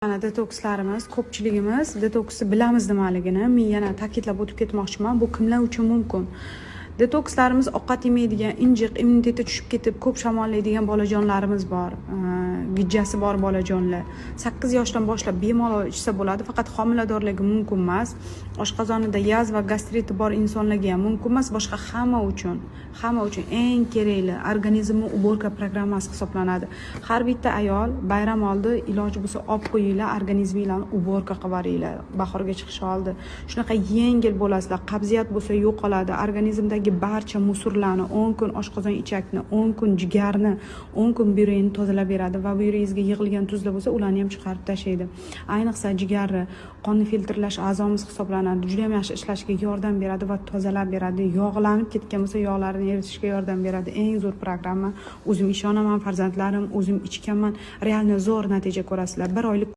Detokslarimiz, ko'pchiligimiz detoksni bilamiz nimaligini. Men yana ta'kidlab o'tib ketmoqchiman. Bu kimlar uchun mumkin? Detokslarimiz ovqat yemaydigan, injiq, immuniteti tushib ketib, ko'p shamollaydigan bolajonlarimiz bor. Gijjasi bor bolajonlar. 8 yoshdan boshlab bemalol ichsa bo'ladi, faqat homiladorlarga mumkin emas. Oshqozonida yaz va gastriti bor insonlarga ham mumkin emas, boshqa hamma uchun eng kerakli organizmni uborka programmasi hisoblanadi. Har bitta ayol bayram oldi iloji bo'lsa olib qo'yinglar, organizminglarni uborka qilib yuboringlar. Bahorga chiqish oldi. Shunaqa yengil bo'lasizlar. Qabziyat bo'lsa yo'qoladi. Organizmdagi barcha musurlarni 10 kun oshqozon ichakni, 10 kun jigarni, 10 kun buyrakni tozalab beradi va buyringizga yig'ilgan tuzlar bo'lsa, ularni ham chiqarib tashlaydi. Ayniqsa jigarni, qonni filtrlash a'zomiz hisoblanadi. Juda ham yaxshi ishlashga yordam beradi va tozalab beradi. Yog'lanib ketgan bo'lsa, yog'larni eritishga yordam beradi. Eng zo'r programma. O'zim ishonaman, farzandlarim, o'zim ichganman. Realni zo'r natija ko'rasizlar. 1 oylik